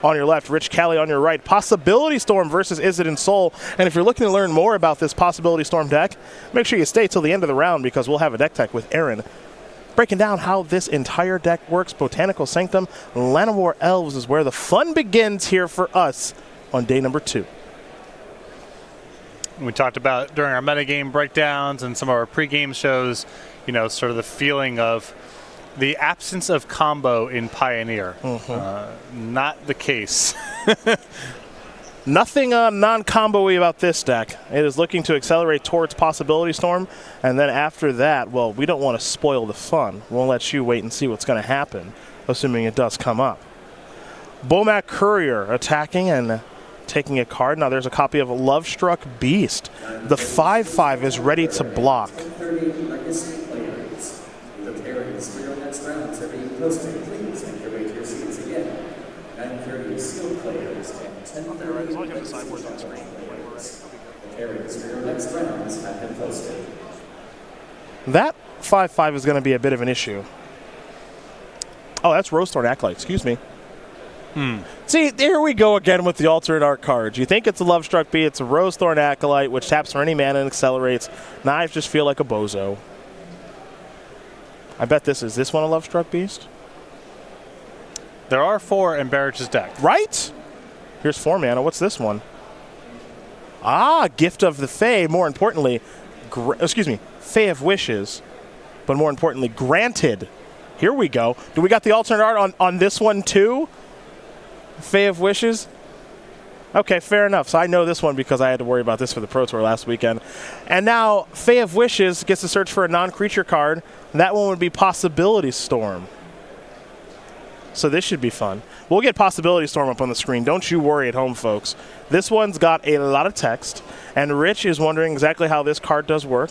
On your left, Rich Cali on your right. Possibility Storm versus Is It in Soul. And if you're looking to learn more about this Possibility Storm deck, make sure you stay till the end of the round because we'll have a deck tech with Aaron breaking down how this entire deck works. Botanical Sanctum, Llanowar Elves is where the fun begins here for us on day number 2. We talked about during our metagame breakdowns and some of our pregame shows, you know, sort of the feeling of the absence of combo in Pioneer. Not the case. Nothing non-combo-y about this deck. It is looking to accelerate towards Possibility Storm, and then after that, well, we don't want to spoil the fun. We'll let you wait and see what's going to happen, assuming it does come up. Bomac Courier attacking and taking a card. Now there's a copy of Lovestruck Beast. The 5/5 is ready to block. That 5/5 is going to be a bit of an issue. Oh, that's Rosethorn Acolyte. Excuse me. See, there we go again with the alternate art cards. You think it's a Lovestruck Beast, it's a Rosethorn Acolyte, which taps for any mana and accelerates. Now I just feel like a bozo. I bet this one a Lovestruck Beast? There are 4 in Barich's deck. Right? Here's 4 mana. What's this one? Ah, Gift of the Fae. More importantly, Fae of Wishes. But more importantly, Granted. Here we go. Do we got the alternate art on this one too? Fae of Wishes? Okay, fair enough. So I know this one because I had to worry about this for the Pro Tour last weekend. And now Fae of Wishes gets to search for a non-creature card. That one would be Possibility Storm. So this should be fun. We'll get Possibility Storm up on the screen. Don't you worry at home, folks. This one's got a lot of text, and Rich is wondering exactly how this card does work.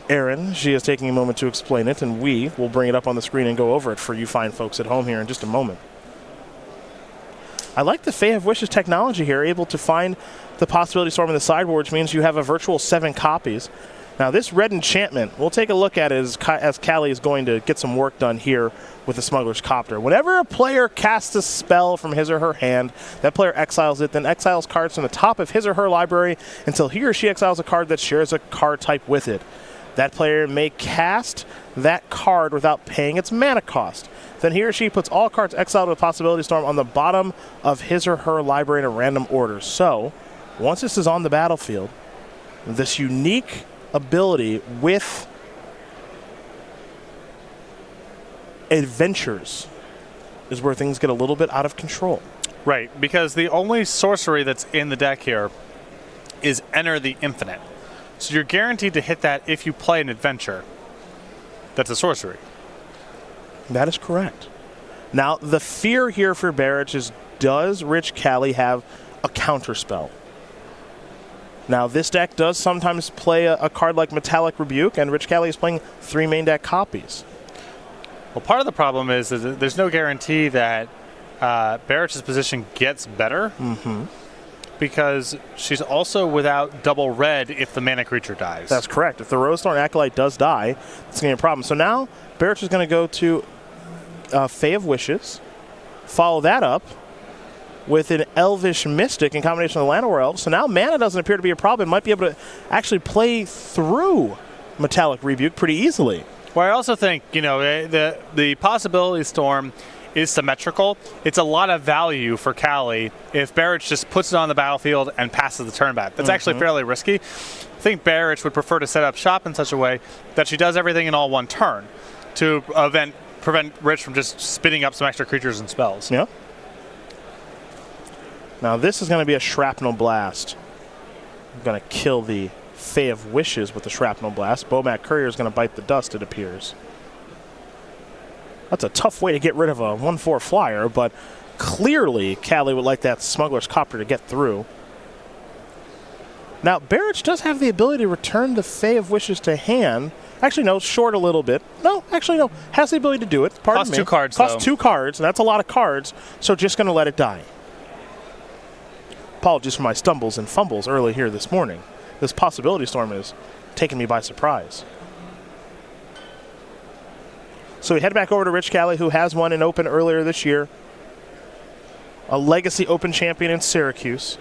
Aaron, she is taking a moment to explain it, and we will bring it up on the screen and go over it for you fine folks at home here in just a moment. I like the Fae of Wishes technology here, able to find the Possibility Storm in the sideboard, which means you have a virtual 7 copies. Now this red enchantment, we'll take a look at it as Cali is going to get some work done here with the Smuggler's Copter. Whenever a player casts a spell from his or her hand, that player exiles it, then exiles cards from the top of his or her library until he or she exiles a card that shares a card type with it. That player may cast that card without paying its mana cost. Then he or she puts all cards exiled with Possibility Storm on the bottom of his or her library in a random order. So, once this is on the battlefield, this unique ability with adventures is where things get a little bit out of control. Right, because the only sorcery that's in the deck here is Enter the Infinite. So you're guaranteed to hit that if you play an adventure. That's a sorcery. That is correct. Now, the fear here for Barich is, does Rich Cali have a counterspell? Now, this deck does sometimes play a card like Metallic Rebuke, and Rich Cali is playing 3 main deck copies. Well, part of the problem is that there's no guarantee that Barich's position gets better because she's also without double red if the mana creature dies. That's correct. If the Rosethorn Acolyte does die, it's going to be a problem. So now Barich is going to go to Fae of Wishes, follow that up with an Elvish Mystic in combination with the Llanowar Elves. So now mana doesn't appear to be a problem. Might be able to actually play through Metallic Rebuke pretty easily. Well, I also think, you know, the Possibility Storm is symmetrical. It's a lot of value for Cali if Barich just puts it on the battlefield and passes the turn back. That's actually fairly risky. I think Barich would prefer to set up shop in such a way that she does everything in all one turn to prevent Rich from just spinning up some extra creatures and spells. Yeah. Now this is going to be a Shrapnel Blast. I'm going to kill the Fae of Wishes with the Shrapnel Blast. Bomac Courier is going to bite the dust, it appears. That's a tough way to get rid of a 1/4 flyer, but clearly Cali would like that Smuggler's Copter to get through. Now, Barich does have the ability to return the Fae of Wishes to hand. Actually, no, short a little bit. No, actually, no. Has the ability to do it. Pardon me. Costs 2 cards, Costs 2 cards, and that's a lot of cards, so just going to let it die. Apologies for my stumbles and fumbles early here this morning. This Possibility Storm is taking me by surprise. So we head back over to Rich Cali, who has one in open earlier this year. a Legacy Open champion in Syracuse.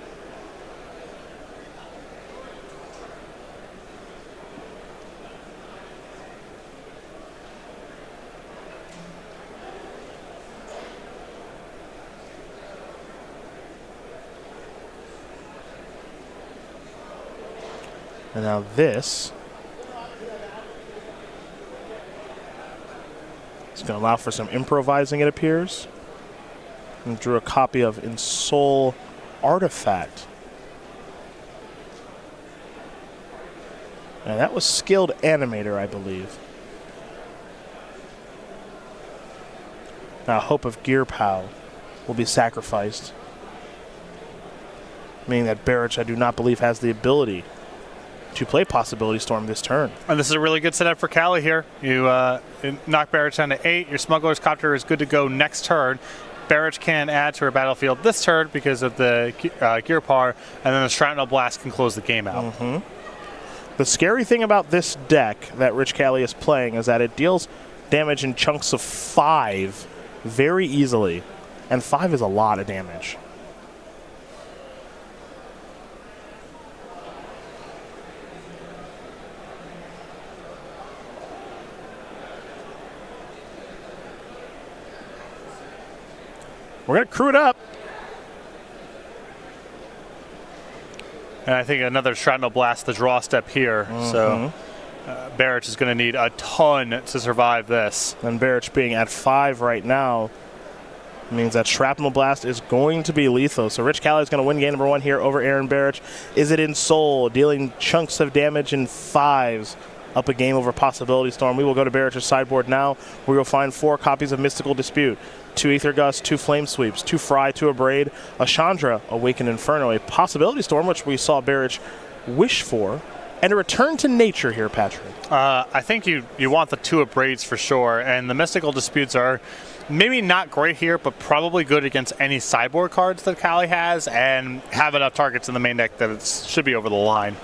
And now this is going to allow for some improvising, it appears. And drew a copy of Ensoul Artifact. And that was Skilled Animator, I believe. Now Hope of Gear Pow will be sacrificed. Meaning that Barich, I do not believe, has the ability to play Possibility Storm this turn. And this is a really good setup for Cali here. You knock Barich down to 8. Your Smuggler's Copter is good to go next turn. Barich can add to her battlefield this turn because of the Gear Power, and then the Shrapnel Blast can close the game out. The scary thing about this deck that Rich Cali is playing is that it deals damage in chunks of 5 very easily, and 5 is a lot of damage. We're going to crew it up. And I think another Shrapnel Blast, the draw step here. So Barich is going to need a ton to survive this. And Barich being at 5 right now means that Shrapnel Blast is going to be lethal. So Rich Cali is going to win game number 1 here over Aaron Barich. Is it Ensoul, dealing chunks of damage in 5s? Up a game over Possibility Storm. We will go to Barich's sideboard now, where you'll find 4 copies of Mystical Dispute, 2 Aether Gust, 2 Flame Sweeps, 2 Fry, 2 Abrade, a Chandra, Awakened Inferno, a Possibility Storm, which we saw Barich wish for, and a Return to Nature here, Patrick. I think you want the 2 Abrades for sure, and the Mystical Disputes are maybe not great here, but probably good against any sideboard cards that Cali has, and have enough targets in the main deck that it should be over the line.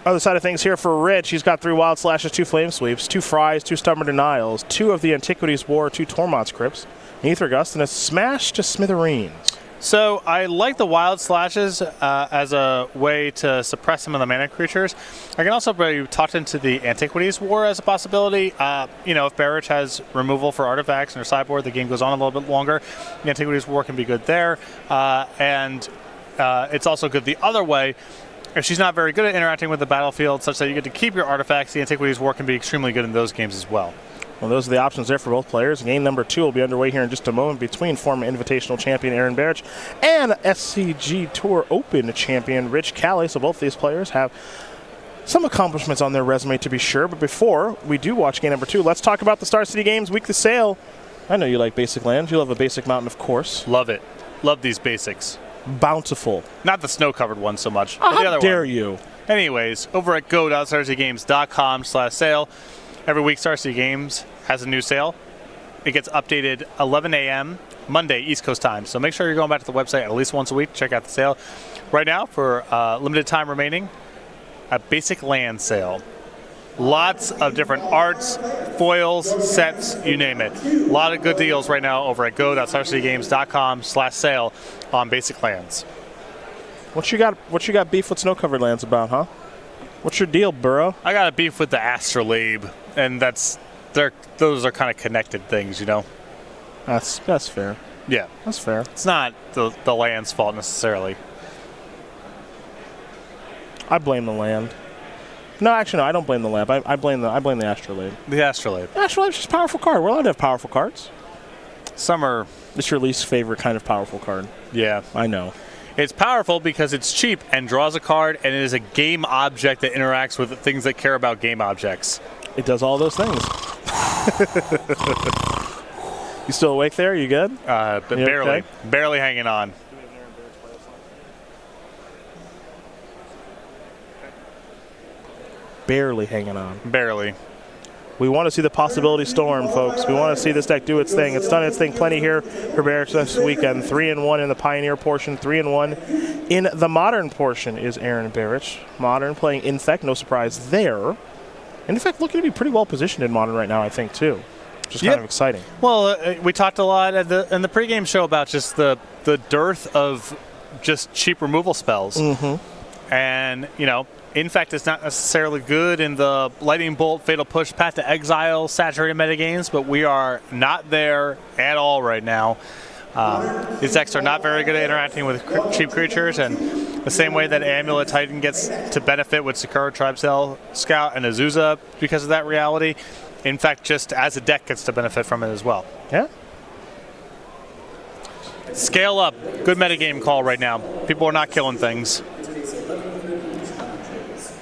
Other side of things here for Rich, he's got 3 Wild Slashes, 2 Flame Sweeps, 2 Fries, 2 Stubborn Denials, 2 of the Antiquities War, 2 Tormod's Crypts, an Aether Gust, and a Smash to Smithereens. So I like the Wild Slashes as a way to suppress some of the mana creatures. I can also be talked into the Antiquities War as a possibility. You know, if Barich has removal for artifacts in her sideboard, the game goes on a little bit longer. The Antiquities War can be good there. And it's also good the other way. If she's not very good at interacting with the battlefield such that you get to keep your artifacts, the Antiquities War can be extremely good in those games as well. Well, those are the options there for both players. Game number 2 will be underway here in just a moment between former Invitational champion Aaron Barich and SCG Tour Open champion Rich Cali. So both these players have some accomplishments on their resume to be sure. But before we do watch game number 2, let's talk about the Star City Games Weekly Sale. I know you like basic lands. You love a basic mountain, of course. Love it. Love these basics. Bountiful. Not the snow-covered one so much. Oh, but the how other dare one. you? Anyways, over at go.starcitygames.com/sale, every week Star City Games has a new sale. It gets updated 11 a.m. Monday, East Coast time. So make sure you're going back to the website at least once a week to check out the sale. Right now, for limited time remaining, a basic land sale. Lots of different arts, foils, sets, you name it. A lot of good deals right now over at go.starcitygames.com/sale on basic lands. What you got beef with snow-covered lands about, huh? What's your deal, Burrow? I got a beef with the Astrolabe, and those are kind of connected things, you know? That's fair. Yeah. That's fair. It's not the land's fault necessarily. I blame the land. No, actually, no. I don't blame the land. I blame the Astrolabe. The Astrolabe. The Astrolabe's just a powerful card. We're allowed to have powerful cards. Some are. It's your least favorite kind of powerful card. Yeah. I know. It's powerful because it's cheap and draws a card, and it is a game object that interacts with things that care about game objects. It does all those things. You still awake there? You good? But barely. Okay? Barely hanging on. Barely hanging on. Barely. We want to see the Possibility Storm, folks. We want to see this deck do its thing. It's done its thing plenty here for Barich this weekend. 3-1 in the Pioneer portion, 3-1 in the Modern portion is Aaron Barich. Modern playing Infect, no surprise there. And Infect looking to be pretty well positioned in Modern right now, I think, too. which is kind of exciting. Well, we talked a lot in the pregame show about just the dearth of just cheap removal spells. And, you know, Infect is not necessarily good in the Lightning Bolt, Fatal Push, Path to Exile, saturated metagames, but we are not there at all right now. These decks are not very good at interacting with cheap creatures, and the same way that Amulet Titan gets to benefit with Sakura Tribecell Scout and Azusa because of that reality, in fact, just as a deck gets to benefit from it as well. Yeah. Scale up. Good metagame call right now. People are not killing things.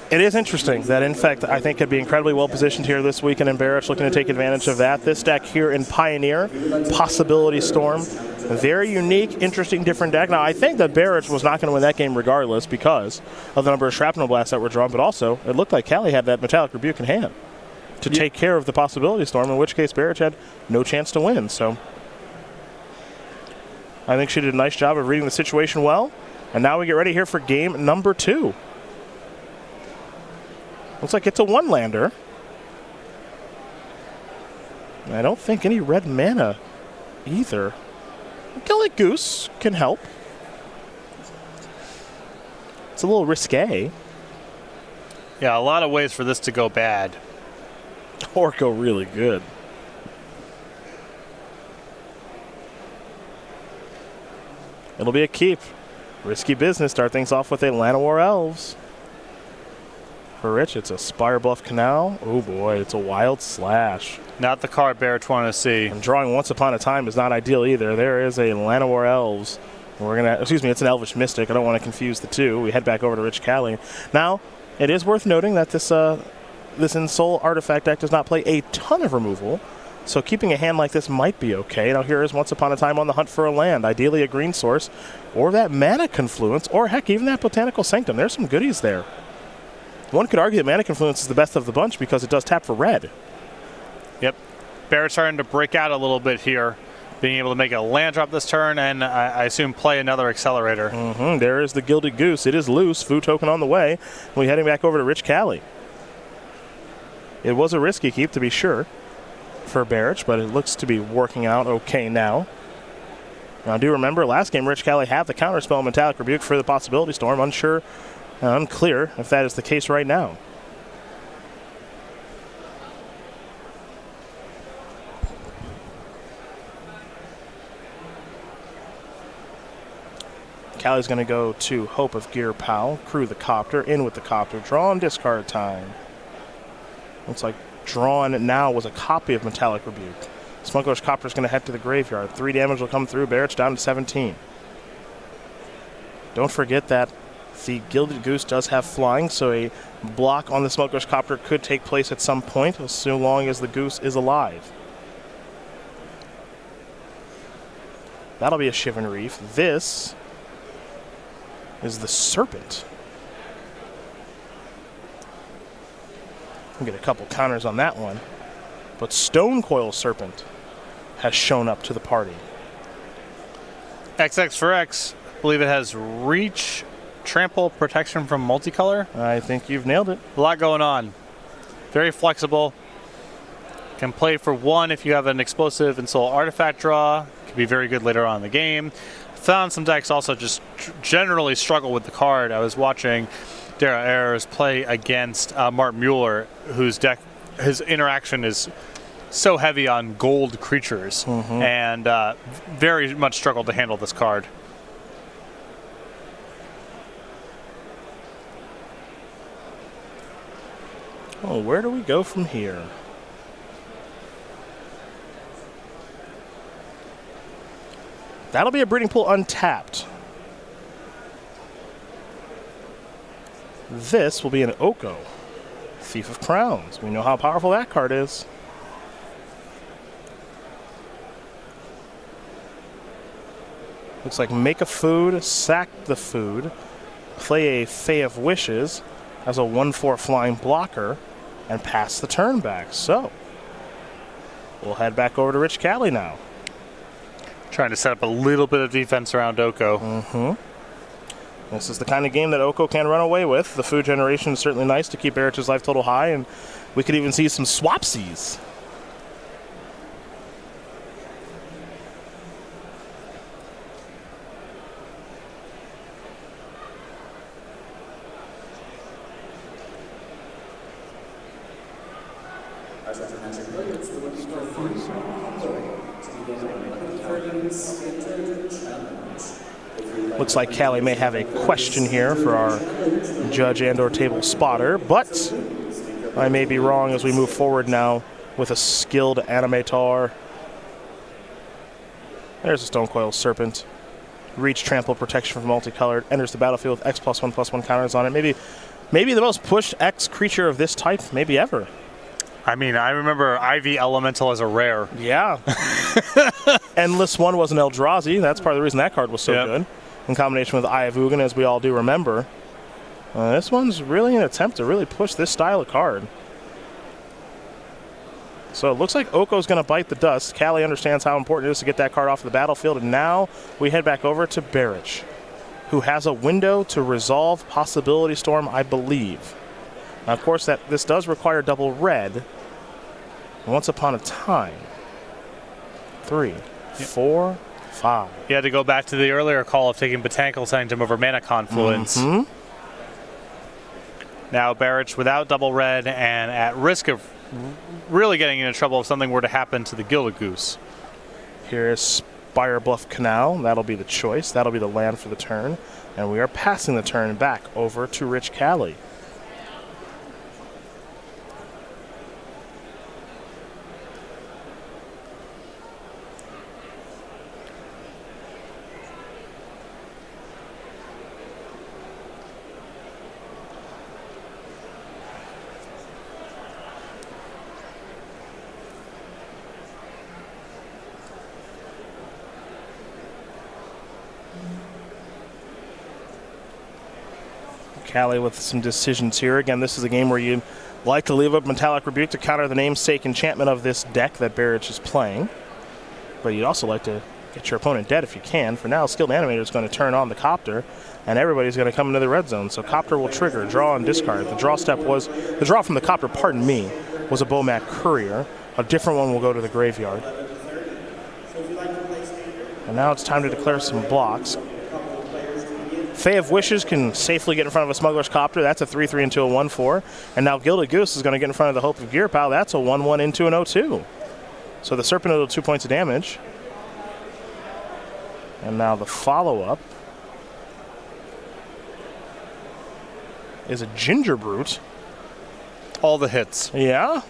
It is interesting that, in fact, I think could be incredibly well positioned here this weekend in Barich, looking to take advantage of that. This deck here in Pioneer, Possibility Storm, a very unique, interesting, different deck. Now, I think that Barich was not going to win that game regardless because of the number of Shrapnel Blasts that were drawn, but also it looked like Cali had that Metallic Rebuke in hand to take care of the Possibility Storm, in which case Barich had no chance to win. So I think she did a nice job of reading the situation well. And now we get ready here for game number 2. Looks like it's a one-lander. I don't think any red mana either. Gilded Goose can help. It's a little risque. Yeah, a lot of ways for this to go bad. Or go really good. It'll be a keep. Risky business. Start things off with a Llanowar Elves. For Rich, it's a Spire Bluff Canal. Oh boy, it's a Wild Slash. Not the card Barich wanted to see. And drawing Once Upon a Time is not ideal either. There is a Llanowar Elves. We're gonna, excuse me, it's an Elvish Mystic. I don't want to confuse the two. We head back over to Rich Cali. Now, it is worth noting that this Ensoul artifact deck does not play a ton of removal, so keeping a hand like this might be okay. Now here is Once Upon a Time on the hunt for a land, ideally a green source, or that Mana Confluence, or heck, even that Botanical Sanctum. There's some goodies there. One could argue that Mana Confluence is the best of the bunch because it does tap for red. Yep. Barrett's starting to break out a little bit here, being able to make a land drop this turn and I assume play another Accelerator. There is the Gilded Goose. It is loose. Food token on the way. We're heading back over to Rich Cali. It was a risky keep, to be sure, for Barich, but it looks to be working out okay now. Now, do remember, last game, Rich Cali had the counterspell Metallic Rebuke for the Possibility Storm. Unclear if that is the case right now. Cali's going to go to Hope of Gear Pal, crew the Copter, in with the Copter, draw and discard time. Looks like drawn now was a copy of Metallic Rebuke. Smuggler's Copter is going to head to the graveyard. 3 damage will come through. Barich down to 17. Don't forget that the Gilded Goose does have flying, so a block on the Smuggler's Copter could take place at some point, so long as the Goose is alive. That'll be a Shivan Reef. This is the Serpent. We'll get a couple counters on that one. But Stonecoil Serpent has shown up to the party. XX for X. I believe it has reach, trample, protection from multicolor. I think you've nailed it. A lot going on. Very flexible. Can play for 1 if you have an explosive and soul artifact draw. Can be very good later on in the game. Found some decks also just generally struggle with the card. I was watching Dara Ayers play against Mark Mueller, whose deck, his interaction is so heavy on gold creatures, and very much struggled to handle this card. Oh, where do we go from here? That'll be a Breeding Pool untapped. This will be an Oko, Thief of Crowns. We know how powerful that card is. Looks like make a food, sack the food, play a Fae of Wishes as a 1/4 flying blocker, and pass the turn back. So, we'll head back over to Rich Cali now. Trying to set up a little bit of defense around Oko. This is the kind of game that Oko can run away with. The food generation is certainly nice to keep Barich's life total high, and we could even see some swapsies. Looks like Cali may have a question here for our judge and/or table spotter, but I may be wrong as we move forward now with a skilled animator. There's a Stone Coil Serpent. Reach, trample, protection from multicolored. Enters the battlefield with X+1/+1 counters on it. Maybe the most pushed X creature of this type, maybe ever. I mean, I remember Ivy Elemental as a rare. Yeah. Endless One was an Eldrazi. That's part of the reason that card was so good. In combination with Eye of Ugin, as we all do remember. This one's really an attempt to really push this style of card. So it looks like Oko's going to bite the dust. Cali understands how important it is to get that card off the battlefield, and now we head back over to Barich, who has a window to resolve Possibility Storm, I believe. Now, of course, this does require double red. Once upon a time. 3, 4, 5. You had to go back to the earlier call of taking Botanical Sanctum over Mana Confluence. Now Barich without double red and at risk of really getting into trouble if something were to happen to the Gilded Goose. Here's Spire Bluff Canal. That'll be the choice. That'll be the land for the turn. And we are passing the turn back over to Rich Cali. Cali with some decisions here. Again, this is a game where you like to leave up Metallic Rebuke to counter the namesake enchantment of this deck that Barich is playing. But you'd also like to get your opponent dead if you can. For now, Skilled Animator is going to turn on the Copter, and everybody's going to come into the red zone. So Copter will trigger, draw, and discard. The draw from the Copter, pardon me, was a Bomat Courier. A different one will go to the graveyard. And now it's time to declare some blocks. Fae of Wishes can safely get in front of a Smuggler's Copter. That's a 3/3 into a 1/4. And now Gilded Goose is going to get in front of the Hope of Gear Pal. That's a 1/1 into an 0/2. So the Serpent will do 2 points of damage. And now the follow-up is a Ginger Brute. All the hits. Yeah.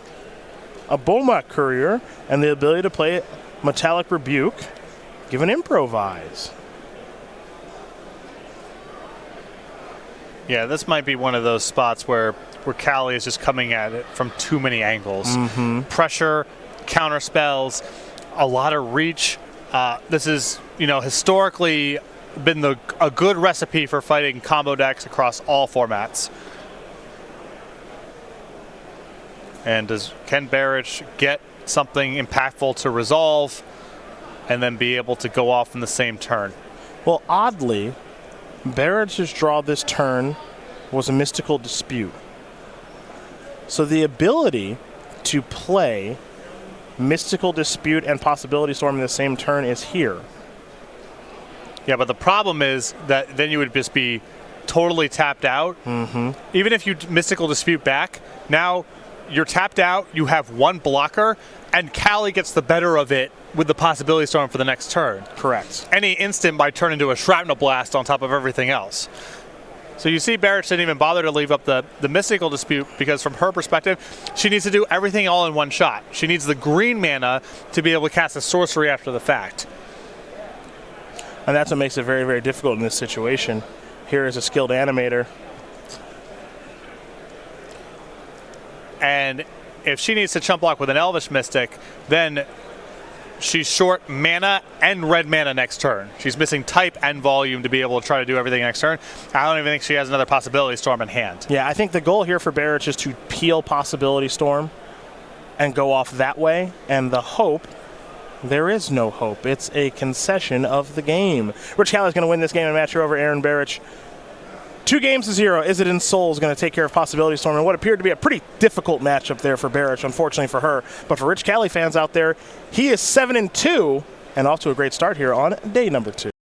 A Bomat Courier and the ability to play Metallic Rebuke. Give an Improvise. Yeah, this might be one of those spots where Cali is just coming at it from too many angles. Pressure, counter spells, a lot of reach. This is, historically been a good recipe for fighting combo decks across all formats. And can Barich get something impactful to resolve and then be able to go off in the same turn? Well, oddly, Barich's draw this turn was a Mystical Dispute. So the ability to play Mystical Dispute and Possibility Storm in the same turn is here. Yeah, but the problem is that then you would just be totally tapped out. Even if you Mystical Dispute back, now you're tapped out, you have one blocker, and Cali gets the better of it with the Possibility Storm for the next turn. Correct. Any instant might turn into a Shrapnel Blast on top of everything else. So you see Barich didn't even bother to leave up the Mystical Dispute because from her perspective, she needs to do everything all in one shot. She needs the green mana to be able to cast a sorcery after the fact. And that's what makes it very, very difficult in this situation. Here is a Skilled Animator. And if she needs to chump block with an Elvish Mystic, then she's short mana and red mana next turn. She's missing type and volume to be able to try to do everything next turn. I don't even think she has another Possibility Storm in hand. Yeah, I think the goal here for Barich is to peel Possibility Storm and go off that way. And the hope, there is no hope. It's a concession of the game. Rich Cali is going to win this game and match her over Aaron Barich. 2-0. Is it in Souls going to take care of Possibility Storm and what appeared to be a pretty difficult matchup there for Barich, unfortunately for her. But for Rich Cali fans out there, he is 7-2 and off to a great start here on day number 2.